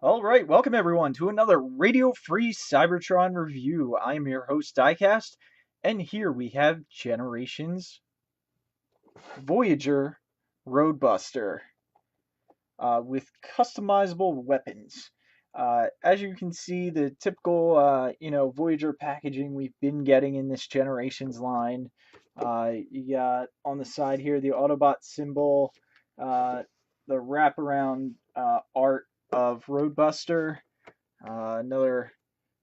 All right, welcome everyone to another Radio Free Cybertron review. I am your host, Diecast, and here we have Generations Voyager Roadbuster with customizable weapons. As you can see, the typical, Voyager packaging we've been getting in this Generations line. You got on the side here the Autobot symbol, the wraparound art of Roadbuster. Another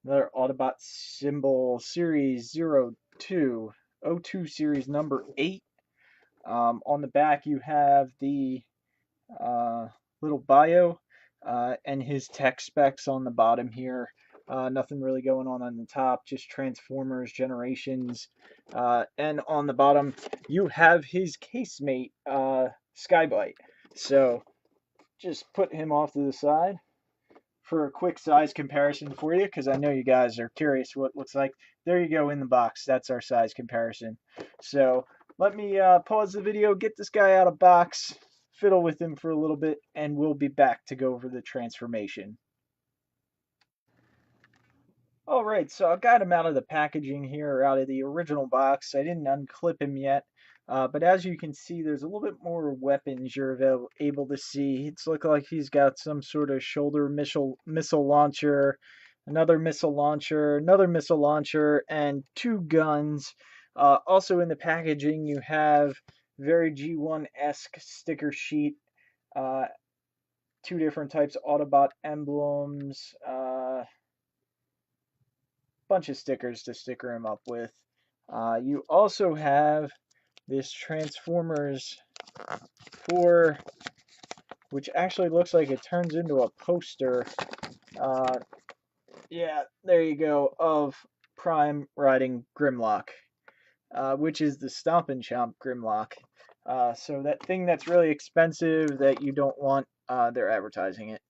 Autobot symbol series 02, O2 series number 8. On the back you have the uh, little bio and his tech specs on the bottom here. Nothing really going on the top, just Transformers Generations. And on the bottom you have his casemate, Skybite. So just put him off to the side for a quick size comparison for you, because I know you guys are curious what it looks like. There you go in the box. That's our size comparison. So let me pause the video, get this guy out of box, fiddle with him for a little bit, and we'll be back to go over the transformation. All right, so I got him out of the packaging here, out of the original box. I didn't unclip him yet, but as you can see, there's a little bit more weapons you're able to see. It's looking like he's got some sort of shoulder missile launcher, another missile launcher, and two guns. Also in the packaging, you have very G1-esque sticker sheet, uh, two different types of Autobot emblems, bunch of stickers to sticker him up with. You also have this Transformers 4, which actually looks like it turns into a poster. Uh, yeah, there you go, of Prime riding Grimlock, which is the Stomp and Chomp Grimlock. So that thing that's really expensive that you don't want, they're advertising it.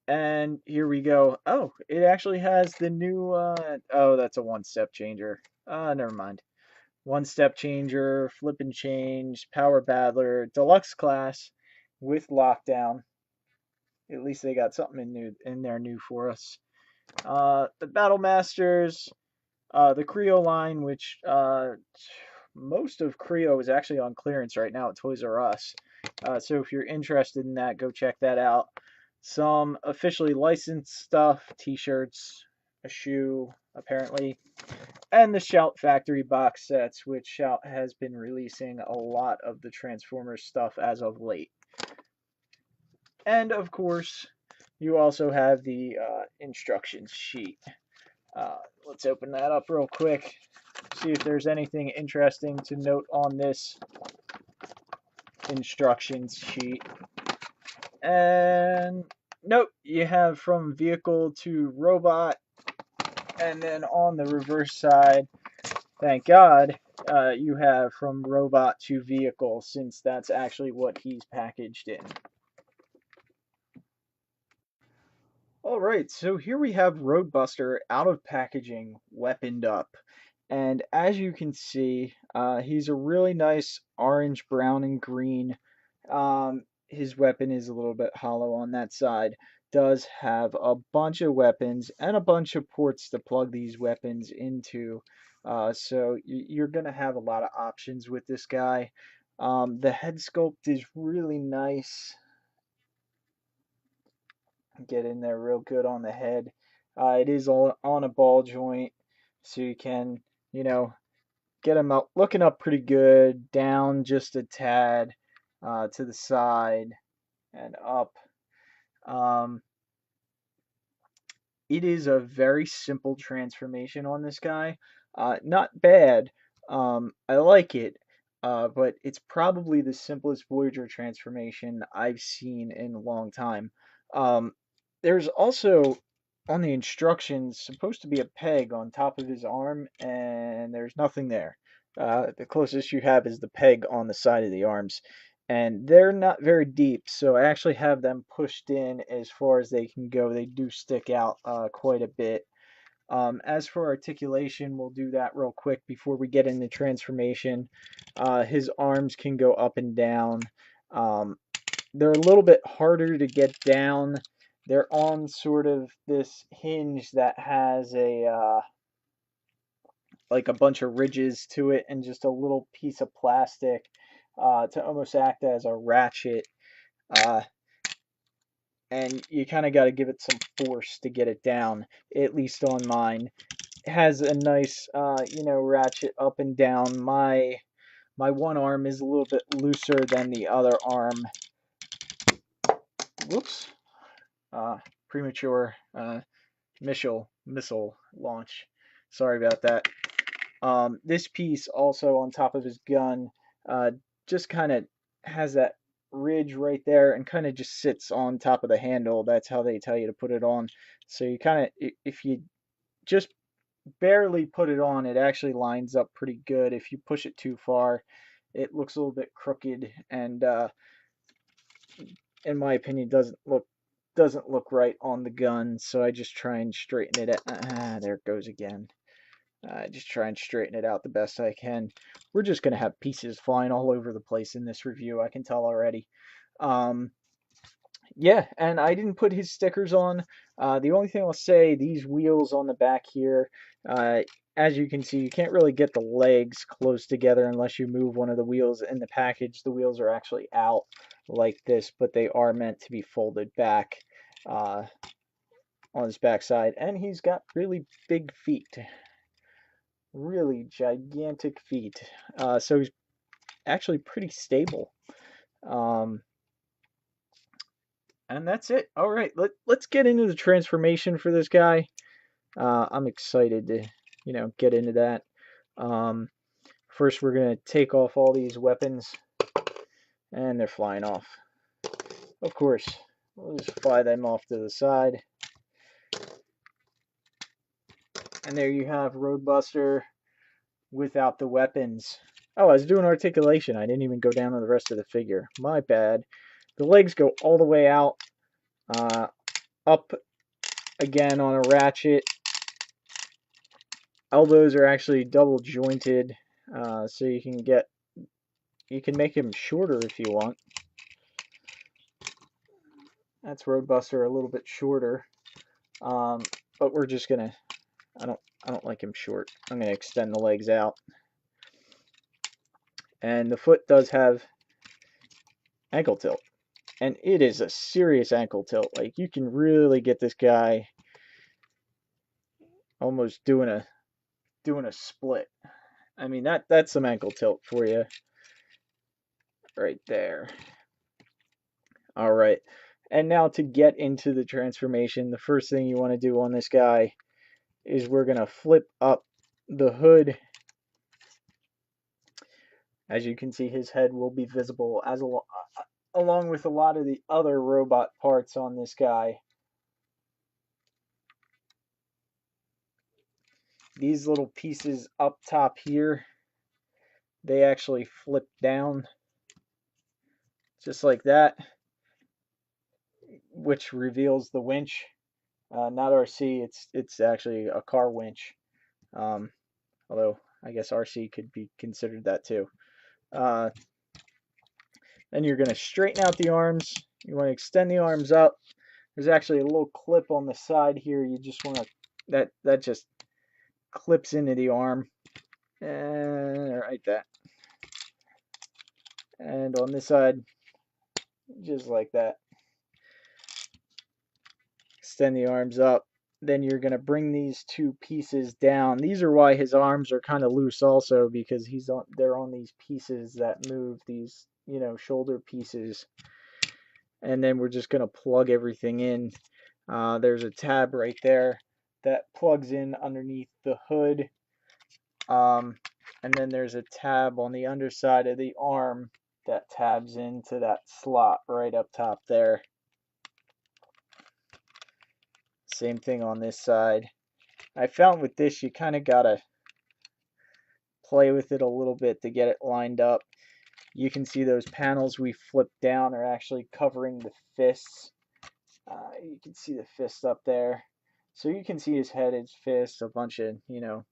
And here we go. Oh, it actually has the new, oh, that's a one-step changer. Never mind. One-step changer, flip and change, power battler, deluxe class with lockdown. At least they got something in there new for us. The Battle Masters, the Creo line, which most of Creo is actually on clearance right now at Toys R Us. So if you're interested in that, go check that out. Some officially licensed stuff, t-shirts, a shoe, apparently, and the Shout Factory box sets, which Shout has been releasing a lot of the Transformers stuff as of late. And of course, you also have the instructions sheet. Let's open that up real quick, see if there's anything interesting to note on this instructions sheet. And nope, you have from vehicle to robot, and then on the reverse side, thank God, you have from robot to vehicle, since that's actually what he's packaged in. Alright, so here we have Roadbuster out of packaging, weaponed up. And as you can see, he's a really nice orange, brown, and green. His weapon is a little bit hollow on that side. Does have a bunch of weapons and a bunch of ports to plug these weapons into. So you're going to have a lot of options with this guy. The head sculpt is really nice. Get in there real good on the head. It is all on a ball joint, so you can, get him up, looking up pretty good, down just a tad, to the side, and up. Um, it is a very simple transformation on this guy. Not bad. I like it, but it's probably the simplest Voyager transformation I've seen in a long time. Um, there's also on the instructions supposed to be a peg on top of his arm, and there's nothing there. The closest you have is the peg on the side of the arms, and they're not very deep, so I actually have them pushed in as far as they can go. They do stick out quite a bit. As for articulation, we'll do that real quick before we get into transformation. His arms can go up and down. Um, they're a little bit harder to get down they're on sort of this hinge that has a like a bunch of ridges to it and just a little piece of plastic to almost act as a ratchet. Uh, and you kind of got to give it some force to get it down, at least on mine. It has a nice, ratchet up and down. My one arm is a little bit looser than the other arm. Whoops. Premature missile launch. Sorry about that. This piece also on top of his gun just kind of has that ridge right there and kind of just sits on top of the handle. That's how they tell you to put it on. So you kind of, if you just barely put it on, it actually lines up pretty good. If you push it too far, it looks a little bit crooked and in my opinion doesn't look right on the gun. So I just try and straighten it out. There it goes again. Just try and straighten it out the best I can. We're just going to have pieces flying all over the place in this review, I can tell already. Yeah, and I didn't put his stickers on. The only thing I'll say, these wheels on the back here, as you can see, you can't really get the legs close together unless you move one of the wheels in the package. The wheels are actually out like this, but they are meant to be folded back on his backside. And he's got really big feet. Really gigantic feet. So he's actually pretty stable. And that's it. All right, let's get into the transformation for this guy. I'm excited to, get into that. First, we're going to take off all these weapons. And they're flying off. Of course, we'll just fly them off to the side. And there you have Roadbuster without the weapons. Oh, I was doing articulation. I didn't even go down to the rest of the figure. My bad. The legs go all the way out, up again on a ratchet. Elbows are actually double jointed, so you can make him shorter if you want. That's Roadbuster a little bit shorter, but we're just gonna. I don't like him short. I'm gonna extend the legs out, and the foot does have ankle tilt. And it is a serious ankle tilt. Like, you can really get this guy almost doing a split. I mean, that's some ankle tilt for you right there. All right. And now to get into the transformation, the first thing you want to do on this guy is we're going to flip up the hood. As you can see, his head will be visible along with a lot of the other robot parts on this guy. These little pieces up top here, they actually flip down just like that, which reveals the winch. Not RC, it's actually a car winch. Although I guess RC could be considered that too. Then you're going to straighten out the arms. You want to extend the arms up. There's actually a little clip on the side here. You just want to, that just clips into the arm. And right that. And on this side, just like that. Extend the arms up. Then you're going to bring these two pieces down. These are why his arms are kind of loose also, because they're on these pieces that move, these, shoulder pieces. And then we're just going to plug everything in. There's a tab right there that plugs in underneath the hood. And then there's a tab on the underside of the arm that tabs into that slot right up top there. Same thing on this side. I found with this, you kind of got to play with it a little bit to get it lined up. You can see those panels we flipped down are actually covering the fists. You can see the fist up there. So you can see his head, his fist, a bunch of,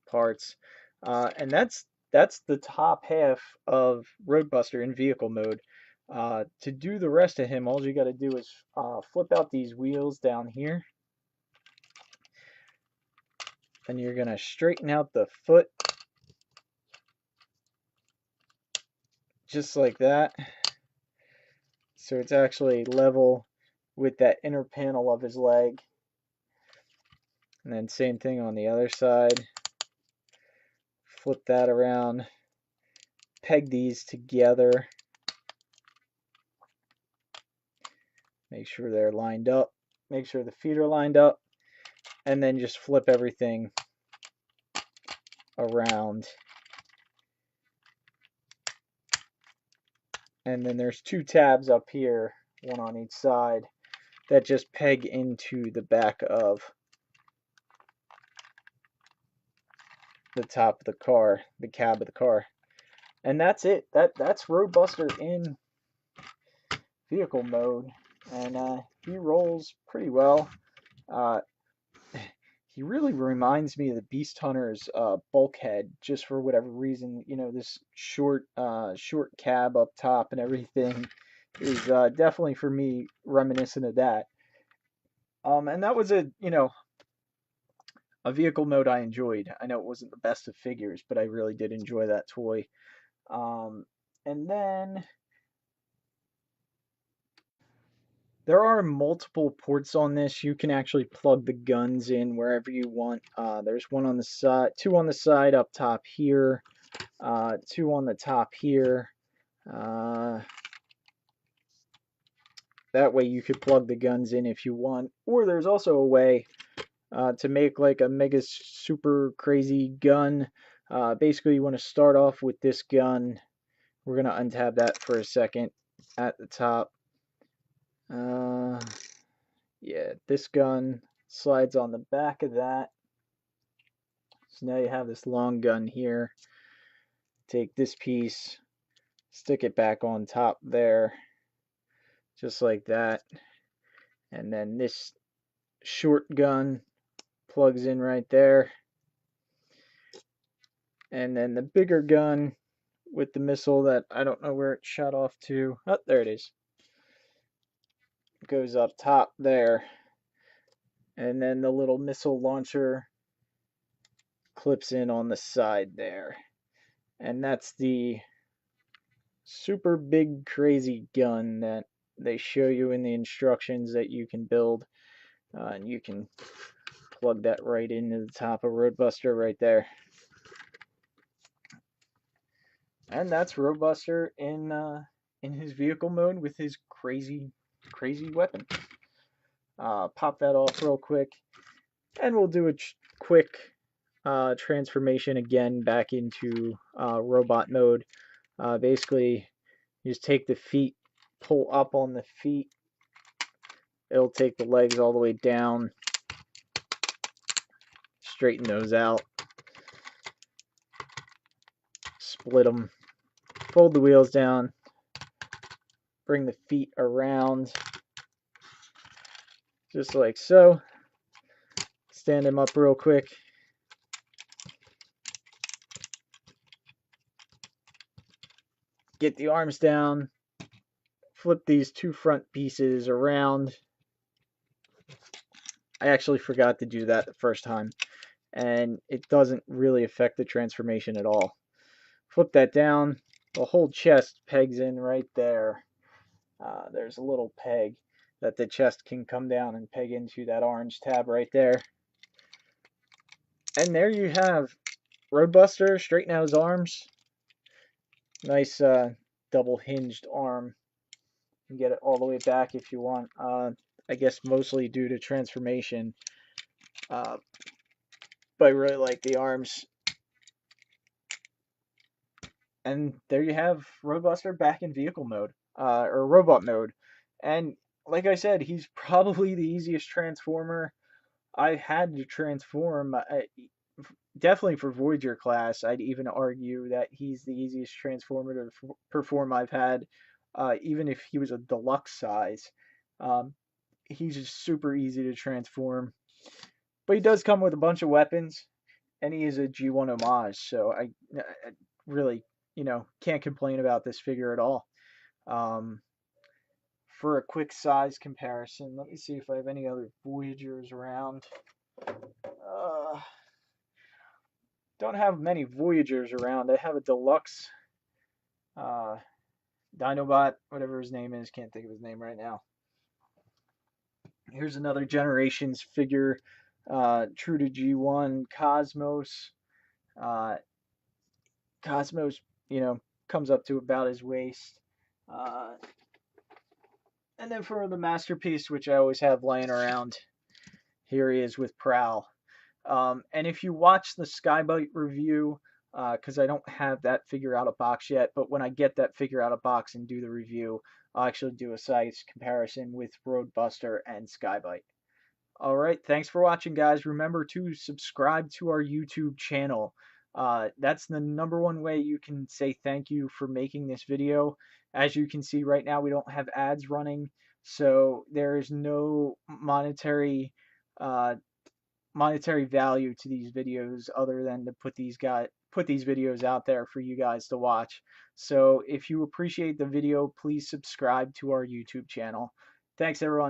parts. And that's the top half of Roadbuster in vehicle mode. To do the rest of him, all you got to do is flip out these wheels down here. And you're going to straighten out the foot. Just like that. So it's actually level with that inner panel of his leg. And then same thing on the other side. Flip that around. Peg these together. Make sure they're lined up. Make sure the feet are lined up. And then just flip everything around. And then there's two tabs up here, one on each side, that just peg into the back of the top of the car, the cab of the car. And that's it. That's Roadbuster in vehicle mode. And he rolls pretty well. He really reminds me of the Beast Hunter's Bulkhead, just for whatever reason. You know, this short cab up top and everything is definitely for me reminiscent of that. And that was a vehicle mode I enjoyed. I know it wasn't the best of figures, but I really did enjoy that toy. And then there are multiple ports on this. You can actually plug the guns in wherever you want. There's one on the side, two on the side up top here, two on the top here. That way you could plug the guns in if you want. Or there's also a way to make like a mega super crazy gun. Basically, you want to start off with this gun. We're going to untab that for a second at the top. Yeah, this gun slides on the back of that. So now you have this long gun here. Take this piece, stick it back on top there, just like that. And then this short gun plugs in right there. And then the bigger gun with the missile that I don't know where it shot off to. Oh, there it is. Goes up top there. And then the little missile launcher clips in on the side there. And that's the super big crazy gun that they show you in the instructions that you can build. And you can plug that right into the top of Roadbuster right there. And that's Roadbuster in his vehicle mode with his crazy weapon. Pop that off real quick, and we'll do a quick transformation again back into robot mode. Basically, you just take the feet, pull up on the feet. It'll take the legs all the way down, straighten those out, split them, fold the wheels down, bring the feet around, just like so. Stand him up real quick. Get the arms down. Flip these two front pieces around. I actually forgot to do that the first time, and it doesn't really affect the transformation at all. Flip that down. The whole chest pegs in right there. There's a little peg that the chest can come down and peg into that orange tab right there. And there you have Roadbuster. Straighten out his arms. Nice double hinged arm. You can get it all the way back if you want. I guess mostly due to transformation. But I really like the arms. And there you have Roadbuster back in vehicle mode, or robot mode. And like I said, he's probably the easiest transformer I had to transform. Definitely for Voyager class, I'd even argue that he's the easiest transformer to perform I've had, even if he was a deluxe size. He's just super easy to transform. But he does come with a bunch of weapons, and he is a G1 homage, so I really, can't complain about this figure at all. For a quick size comparison, let me see if I have any other Voyagers around. Don't have many Voyagers around. I have a deluxe Dinobot, whatever his name is. Can't think of his name right now. Here's another Generations figure, true to G1, Cosmos. Cosmos, comes up to about his waist. And then for the Masterpiece, which I always have laying around, here he is with Prowl. And if you watch the Skybite review, because I don't have that figure out of box yet, but when I get that figure out of box and do the review, I'll actually do a size comparison with Roadbuster and Skybite. All right, thanks for watching, guys. Remember to subscribe to our YouTube channel. That's the #1 way you can say thank you for making this video. As you can see right now, we don't have ads running, so there is no monetary value to these videos other than to put these videos out there for you guys to watch. So if you appreciate the video, please subscribe to our YouTube channel. Thanks, everyone.